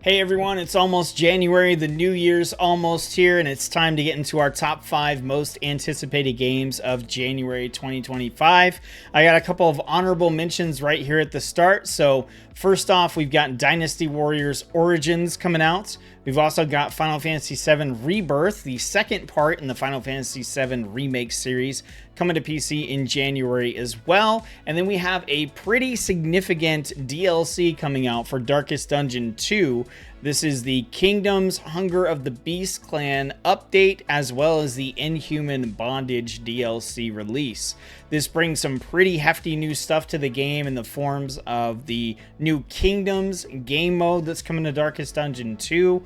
Hey everyone, it's almost January, the new year's almost here, and it's time to get into our top 5 most anticipated games of January 2025. I got a couple of honorable mentions right here at the start. So first off, we've got Dynasty Warriors Origins coming out. We've also got Final Fantasy VII Rebirth, the second part in the Final Fantasy VII Remake series, coming to PC in January as well. And then we have a pretty significant DLC coming out for Darkest Dungeon 2. This is the Kingdoms Hunger of the Beast Clan update, as well as the Inhuman Bondage DLC release. This brings some pretty hefty new stuff to the game in the forms of the new Kingdoms game mode that's coming to Darkest Dungeon 2,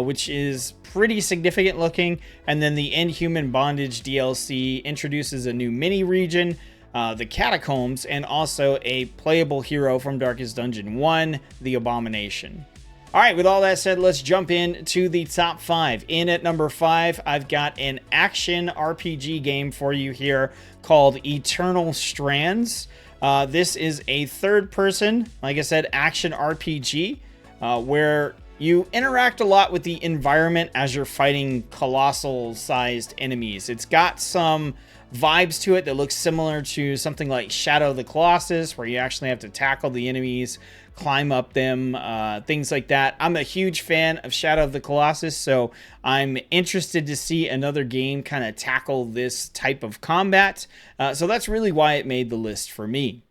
which is pretty significant looking. And then the Inhuman Bondage DLC introduces a new mini region, the Catacombs, and also a playable hero from Darkest Dungeon 1, the Abomination. All right, with all that said, let's jump into the top 5. In at number 5, I've got an action RPG game for you here called Eternal Strands. This is a third-person, like I said, action RPG where you interact a lot with the environment as you're fighting colossal-sized enemies. It's got some vibes to it that looks similar to something like Shadow of the Colossus, where you actually have to tackle the enemies, climb up them, things like that. I'm a huge fan of Shadow of the Colossus, so I'm interested to see another game kind of tackle this type of combat. So that's really why it made the list for me.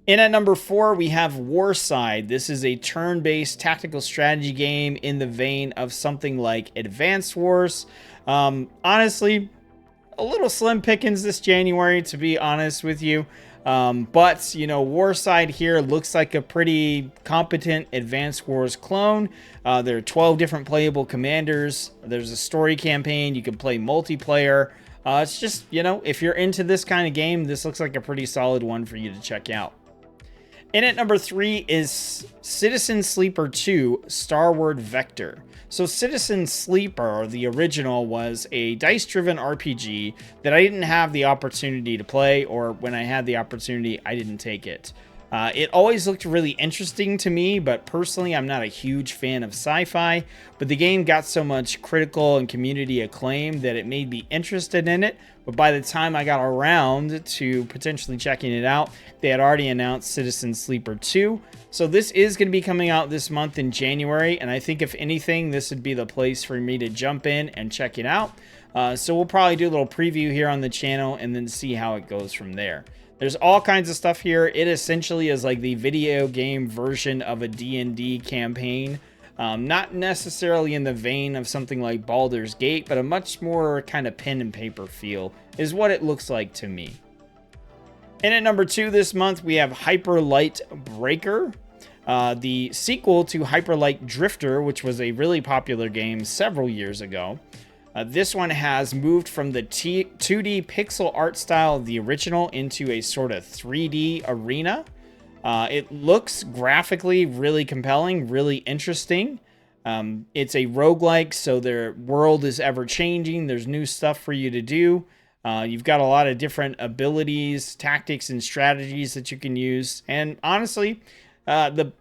In at number 4, we have Warside. This is a turn-based tactical strategy game in the vein of something like Advanced Wars. Honestly, a little slim pickings this January, to be honest with you. But, you know, Warside here looks like a pretty competent Advanced Wars clone. There are 12 different playable commanders. There's a story campaign. You can play multiplayer. It's just, you know, if you're into this kind of game, this looks like a pretty solid one for you to check out. In at number 3 is Citizen Sleeper 2, Starward Vector. So Citizen Sleeper, the original, was a dice-driven RPG that I didn't have the opportunity to play, or when I had the opportunity, I didn't take it. It always looked really interesting to me, but personally, I'm not a huge fan of sci-fi. But the game got so much critical and community acclaim that it made me interested in it. But by the time I got around to potentially checking it out, they had already announced Citizen Sleeper 2. So this is going to be coming out this month in January. And I think if anything, this would be the place for me to jump in and check it out. So we'll probably do a little preview here on the channel and then see how it goes from there. There's all kinds of stuff here. It essentially is like the video game version of a D&D campaign. Not necessarily in the vein of something like Baldur's Gate, but a much more kind of pen and paper feel is what it looks like to me. And at number 2 this month, we have Hyper Light Breaker, the sequel to Hyper Light Drifter, which was a really popular game several years ago. This one has moved from the 2D pixel art style of the original into a sort of 3D arena. It looks graphically really compelling, really interesting. It's a roguelike, so their world is ever changing. There's new stuff for you to do. You've got a lot of different abilities, tactics, and strategies that you can use. And honestly, the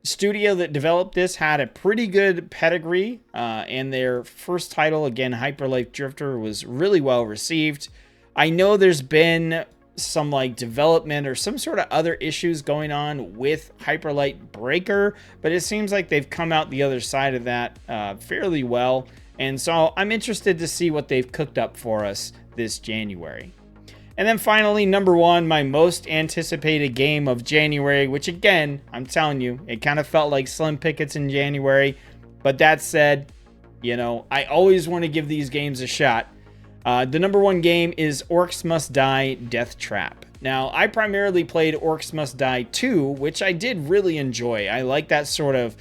studio that developed this had a pretty good pedigree, and their first title, again, Hyper Light Drifter, was really well received. I know there's been some like development or some sort of other issues going on with Hyper Light Breaker, but it seems like they've come out the other side of that fairly well, and so I'm interested to see what they've cooked up for us this January. And then finally, number 1, my most anticipated game of January, which again, I'm telling you, it kind of felt like slim pickets in January. But that said, you know, I always want to give these games a shot. The number 1 game is Orcs Must Die Deathtrap. Now, I primarily played Orcs Must Die 2, which I did really enjoy. I like that sort of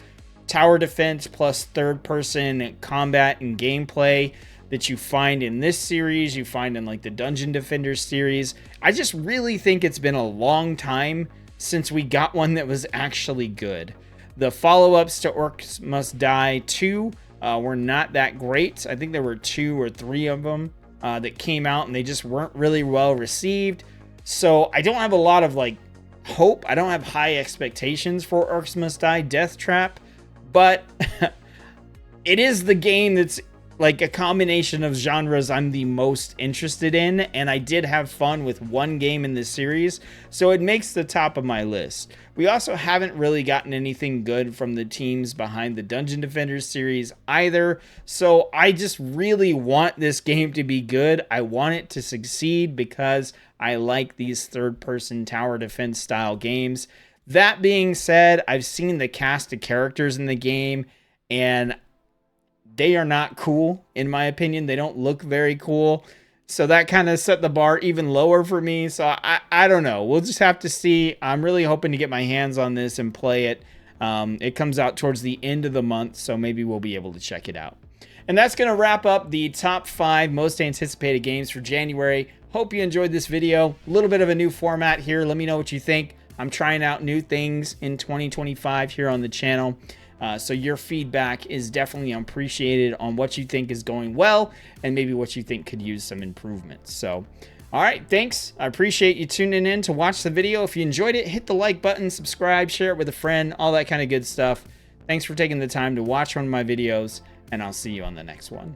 tower defense plus third-person combat and gameplay that you find in this series, you find in like the Dungeon Defender series. I just really think it's been a long time since we got one that was actually good. The follow-ups to Orcs Must Die 2 were not that great. I think there were 2 or 3 of them that came out and they just weren't really well received. So I don't have a lot of like hope. I don't have high expectations for Orcs Must Die Deathtrap, but it is the game that's like a combination of genres I'm the most interested in, and I did have fun with one game in this series, so it makes the top of my list. We also haven't really gotten anything good from the teams behind the Dungeon Defenders series either, so I just really want this game to be good. I want it to succeed because I like these third-person tower defense style games. That being said, I've seen the cast of characters in the game, and they are not cool, in my opinion. They don't look very cool. So that kind of set the bar even lower for me. So I don't know. We'll just have to see. I'm really hoping to get my hands on this and play it. It comes out towards the end of the month, so maybe we'll be able to check it out. And that's going to wrap up the top 5 most anticipated games for January. Hope you enjoyed this video. A little bit of a new format here. Let me know what you think. I'm trying out new things in 2025 here on the channel. So your feedback is definitely appreciated on what you think is going well and maybe what you think could use some improvements. So, all right, thanks. I appreciate you tuning in to watch the video. If you enjoyed it, hit the like button, subscribe, share it with a friend, all that kind of good stuff. Thanks for taking the time to watch one of my videos, and I'll see you on the next one.